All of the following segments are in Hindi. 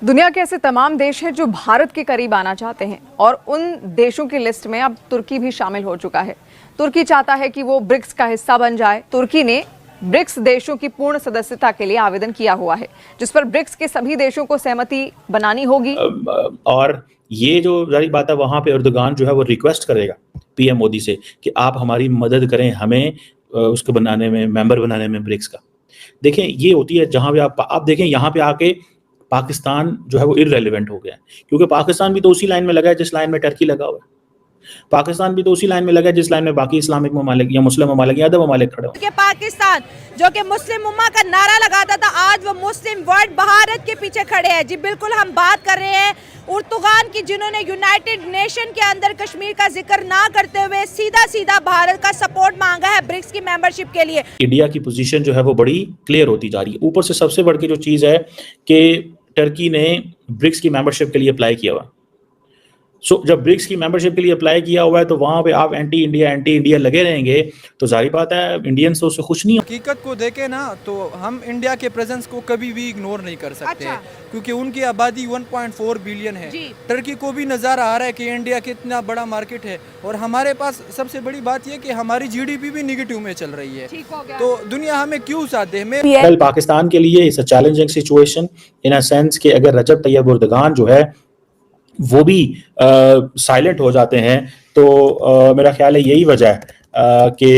दुनिया के ऐसे तमाम देश हैं जो भारत के करीब आना चाहते हैं और उन देशों की लिस्ट में अब तुर्की भी शामिल हो चुका है। तुर्की चाहता है कि वो ब्रिक्स का हिस्सा बन जाए। तुर्की ने ब्रिक्स देशों की पूर्ण सदस्यता के लिए आवेदन किया हुआ है, जिस पर ब्रिक्स के सभी देशों को सहमति बनानी होगी। और ये जो जारी बात है, वहां पे एर्दोगान जो है वो रिक्वेस्ट करेगा पीएम मोदी से कि आप हमारी मदद करें, हमें उसको बनाने में, मेंबर बनाने में ब्रिक्स का। देखें, ये होती है जहां भी आप देखें, यहाँ पे आके पाकिस्तान जो है वो इररेलेवेंट हो गया है, क्योंकि पाकिस्तान भी तो उसी लाइन में लगा है जिस लाइन में टर्की लगा हुआ है। पाकिस्तान भी तो उसी लाइन में लगा है जिस लाइन में बाकी इस्लामिक ममालिक या मुस्लिम ममालिक या अदब ममालिक खड़े हो। पाकिस्तान जो कि मुस्लिम उम्मा का नारा लगाता था, आज वो मुस्लिम वर्ल्ड भारत के पीछे खड़े हैं। जी बिल्कुल, हम बात कर रहे हैं उर्तुगान की, जिन्होंने यूनाइटेड नेशन के अंदर कश्मीर का जिक्र ना करते हुए सीधा सीधा भारत का सपोर्ट मांगा है ब्रिक्स की मेंबरशिप के लिए। इंडिया की पोजीशन जो है वो बड़ी क्लियर होती जा रही है। ऊपर से सबसे बढ़ के जो चीज है कि टर्की ने ब्रिक्स की मेंबरशिप के लिए अप्लाई किया हुआ। जब ब्रिक्स की मेंबरशिप के लिए अप्लाई किया हुआ है तो वहां पे आप एंटी इंडिया लगे रहेंगे, तो जाहिर बात है इंडियंस तो उससे खुश नहीं। हकीकत को देखें ना, तो हम इंडिया के प्रेजेंस को कभी भी इग्नोर नहीं कर सकते हैं, क्योंकि उनकी आबादी 1.4 बिलियन है। टर्की को भी नजर आ रहा है कि इंडिया कितना बड़ा मार्केट है, और हमारे पास सबसे बड़ी बात यह कि हमारी जीडीपी भी निगेटिव में चल रही है। तो दुनिया हमें क्यों साथ दे। पाकिस्तान के लिए it's a challenging situation in a sense कि अगर रजब तैयब एर्दोगान जो है वो भी साइलेंट हो जाते हैं, तो मेरा ख्याल है यही वजह है कि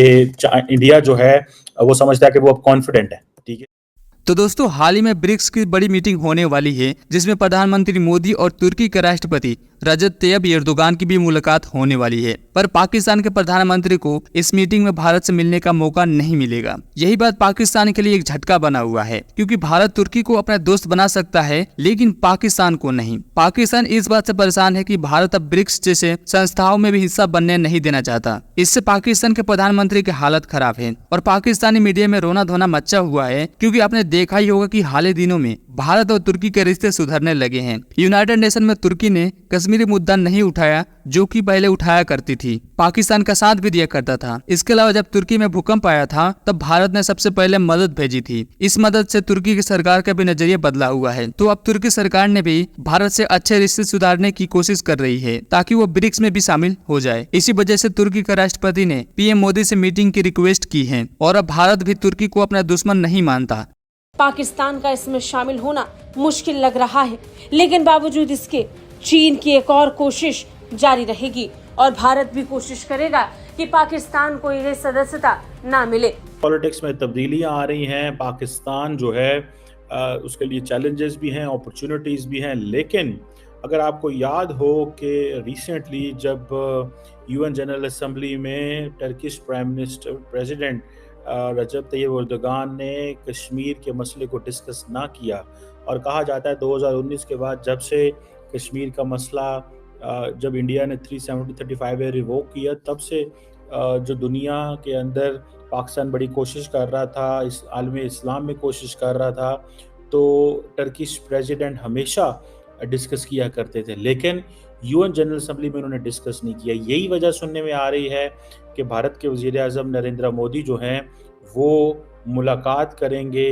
इंडिया जो है वो समझता है कि वो अब कॉन्फिडेंट है। ठीक है, तो दोस्तों, हाल ही में ब्रिक्स की बड़ी मीटिंग होने वाली है, जिसमें प्रधानमंत्री मोदी और तुर्की के राष्ट्रपति रजब तैयब एर्दोगान की भी मुलाकात होने वाली है। पर पाकिस्तान के प्रधानमंत्री को इस मीटिंग में भारत से मिलने का मौका नहीं मिलेगा। यही बात पाकिस्तान के लिए एक झटका बना हुआ है, क्योंकि भारत तुर्की को अपना दोस्त बना सकता है, लेकिन पाकिस्तान को नहीं। पाकिस्तान इस बात से परेशान है कि भारत अब ब्रिक्स जैसे संस्थाओं में भी हिस्सा बनने नहीं देना चाहता। इससे पाकिस्तान के प्रधानमंत्री की हालत खराब है और पाकिस्तानी मीडिया में रोना धोना मचा हुआ है, क्योंकि आपने देखा ही होगा कि हाल ही दिनों में भारत और तुर्की के रिश्ते सुधरने लगे हैं। यूनाइटेड नेशन में तुर्की ने कश्मीरी मुद्दा नहीं उठाया, जो कि पहले उठाया करती थी। पाकिस्तान का साथ भी दिया करता था। इसके अलावा जब तुर्की में भूकंप आया था, तब भारत ने सबसे पहले मदद भेजी थी। इस मदद से तुर्की की सरकार का भी नजरिया बदला हुआ है। तो अब तुर्की सरकार ने भी भारत से अच्छे रिश्ते सुधारने की कोशिश कर रही है, ताकि वो ब्रिक्स में भी शामिल हो जाए। इसी वजह से तुर्की का राष्ट्रपति ने पीएम मोदी से मीटिंग की रिक्वेस्ट की है, और अब भारत भी तुर्की को अपना दुश्मन नहीं मानता। पाकिस्तान का इसमें शामिल होना मुश्किल लग रहा है, लेकिन बावजूद इसके चीन की एक और कोशिश जारी रहेगी और भारत भी कोशिश करेगा कि पाकिस्तान को यह सदस्यता ना मिले। पॉलिटिक्स में तब्दीलियां आ रही हैं। पाकिस्तान जो है उसके लिए चैलेंजेस भी हैं, अपॉर्चुनिटीज भी हैं। लेकिन अगर आपको याद हो कि रिसेंटली जब यूएन जनरल असेंबली में टर्किश प्रेसिडेंट रजब तैयब एर्दोगान ने कश्मीर के मसले को डिस्कस ना किया, और कहा जाता है 2019 के बाद जब से कश्मीर का मसला, जब इंडिया ने 370-35 रिवोक किया, तब से जो दुनिया के अंदर पाकिस्तान बड़ी कोशिश कर रहा था, इस आलम इस्लाम में कोशिश कर रहा था, तो टर्किश प्रेसिडेंट हमेशा डिस्कस किया करते थे, लेकिन यूएन जनरल असेंबली में उन्होंने डिस्कस नहीं किया। यही वजह सुनने में आ रही है कि भारत के वज़ीर आज़म नरेंद्र मोदी जो हैं वो मुलाकात करेंगे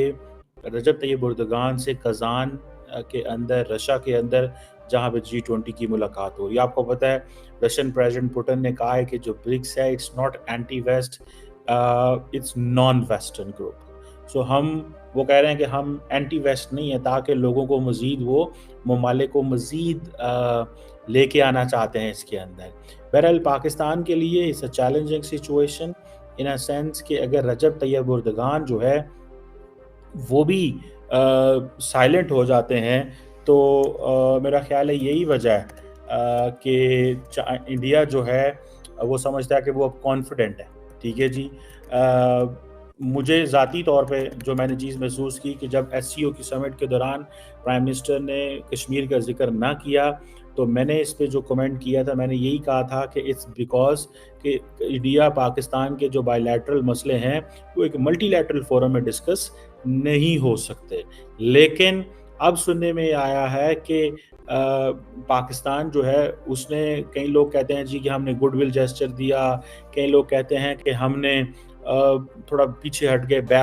रजब तैयब एर्दोगान से कज़ान के अंदर, रशिया के अंदर, जहाँ पे G20 की मुलाकात हो रही है। आपको पता है रशियन प्रेसिडेंट पुतिन ने कहा है कि जो ब्रिक्स है it's not anti west, it's non western group. वो कह रहे हैं कि हम एंटी वेस्ट नहीं है, ताकि लोगों को मज़ीद, वो ममालिक को मज़ीद लेके आना चाहते हैं इसके अंदर। बहरहाल पाकिस्तान के लिए it's a challenging situation in a sense कि अगर रजब तैयब एर्दोगान जो है वो भी साइलेंट हो जाते हैं, तो मेरा ख्याल है यही वजह है कि इंडिया जो है वो समझता है कि वो अब कॉन्फिडेंट है। ठीक है जी, मुझे ज़ाती तौर पे जो मैंने चीज़ महसूस की कि जब एससीओ की समिट के दौरान प्राइम मिनिस्टर ने कश्मीर का जिक्र ना किया, तो मैंने इस पे जो कमेंट किया था, मैंने यही कहा था कि इट्स बिकॉज कि इंडिया पाकिस्तान के जो बायलैटरल मसले हैं वो एक मल्टीलैटरल फोरम में डिस्कस नहीं हो सकते। लेकिन अब सुनने में आया है कि पाकिस्तान जो है उसने, कई लोग कहते हैं जी कि हमने गुडविल जेस्चर दिया, कई लोग कहते हैं कि हमने थोड़ा पीछे हट गए।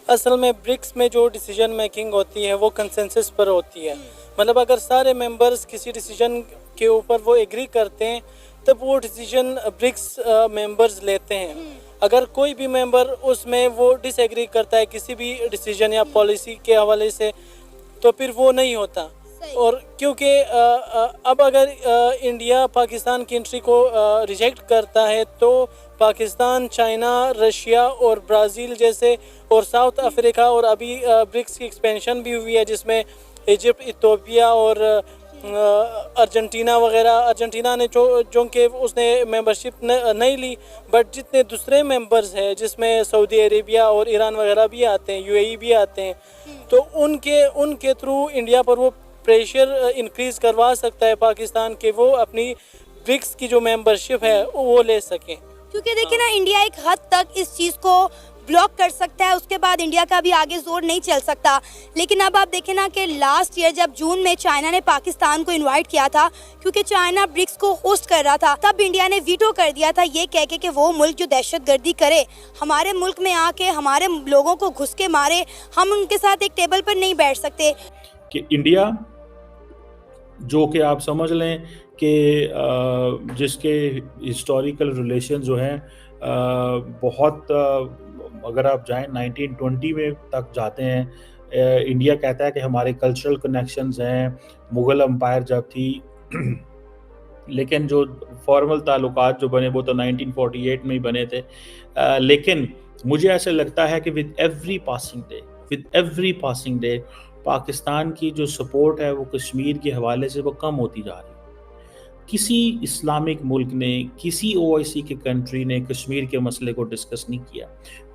असल में ब्रिक्स में जो डिसीजन मेकिंग होती है वो कंसेंसस पर होती है, मतलब अगर सारे मेंबर्स किसी डिसीजन के ऊपर वो एग्री करते हैं तब वो डिसीजन ब्रिक्स मेंबर्स लेते हैं। अगर कोई भी मेंबर उसमें वो डिसएग्री करता है किसी भी डिसीजन या पॉलिसी के हवाले से तो फिर वो नहीं होता। और क्योंकि अब अगर इंडिया पाकिस्तान की एंट्री को रिजेक्ट करता है तो पाकिस्तान, चाइना, रशिया और ब्राज़ील जैसे और साउथ अफ्रीका और अभी ब्रिक्स की एक्सपेंशन भी हुई है जिसमें इजिप्ट, इथियोपिया और अर्जेंटीना वगैरह। अर्जेंटीना ने जो कि उसने मेंबरशिप नहीं ली, बट जितने दूसरे मेंबर्स हैं जिसमें सऊदी अरेबिया और ईरान वगैरह भी आते हैं, यूएई भी आते हैं, तो उनके थ्रू इंडिया पर वो प्रेशर इंक्रीज करवा सकता है पाकिस्तान के वो अपनी ब्रिक्स की जो मेंबरशिप है वो ले सकें। क्योंकि देखिए ना, इंडिया एक हद तक इस चीज़ को ब्लॉक कर सकता है, उसके बाद इंडिया का भी आगे जोर नहीं चल सकता। लेकिन अब आप देखें ना कि लास्ट ईयर जब जून में चाइना ने पाकिस्तान को इनवाइट किया था, क्योंकि चाइना ब्रिक्स को होस्ट कर रहा था, तब इंडिया ने वीटो कर दिया था ये कह के कि वो मुल्क जो दहशतगर्दी करे, हमारे मुल्क में आके हमारे लोगों को घुस के मारे, हम उनके साथ एक टेबल पर नहीं बैठ सकते। कि इंडिया जो कि आप समझ लें कि जिसके हिस्टोरिकल रिलेशन जो हैं बहुत अगर आप जाएं 1920 में तक जाते हैं, इंडिया कहता है कि हमारे कल्चरल कनेक्शंस हैं मुग़ल एम्पायर जब थी, लेकिन जो फॉर्मल ताल्लुकात जो बने वो तो 1948 में ही बने थे। लेकिन मुझे ऐसा लगता है कि with every passing day Pakistan की जो सपोर्ट है वो कश्मीर के हवाले से वो कम होती जा रही है। किसी इस्लामिक मुल्क ने, किसी ओआईसी के कंट्री ने कश्मीर के मसले को डिस्कस नहीं किया,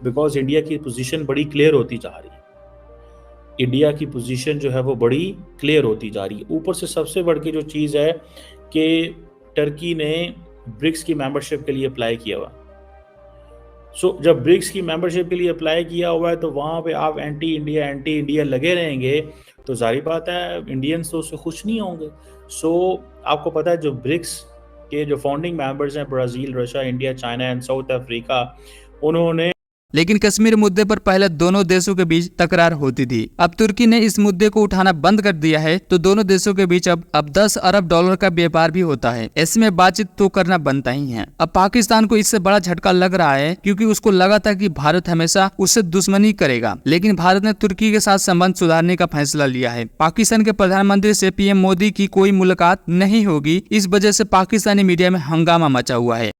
बिकॉज इंडिया की पोजीशन बड़ी क्लियर होती जा रही है। इंडिया की पोजीशन जो है वो बड़ी क्लियर होती जा रही है। ऊपर से सबसे बढ़ के जो चीज़ है कि टर्की ने ब्रिक्स की मेंबरशिप के लिए अप्लाई किया हुआ। जब ब्रिक्स की मेंबरशिप के लिए अप्लाई किया हुआ है तो वहाँ पे आप एंटी इंडिया लगे रहेंगे तो जाहिर बात है इंडियंस तो उससे खुश नहीं होंगे। आपको पता है जो ब्रिक्स के जो फाउंडिंग मेंबर्स हैं, Brazil, Russia, India, China and south Africa, उन्होंने लेकिन कश्मीर मुद्दे पर पहले दोनों देशों के बीच तकरार होती थी। अब तुर्की ने इस मुद्दे को उठाना बंद कर दिया है तो दोनों देशों के बीच अब 10 अरब डॉलर का व्यापार भी होता है। इसमें बातचीत तो करना बनता ही है। अब पाकिस्तान को इससे बड़ा झटका लग रहा है क्योंकि उसको लगा था कि भारत हमेशा उससे दुश्मनी करेगा, लेकिन भारत ने तुर्की के साथ संबंध सुधारने का फैसला लिया है। पाकिस्तान के प्रधानमंत्री से पीएम मोदी की कोई मुलाकात नहीं होगी, इस वजह से पाकिस्तानी मीडिया में हंगामा मचा हुआ है।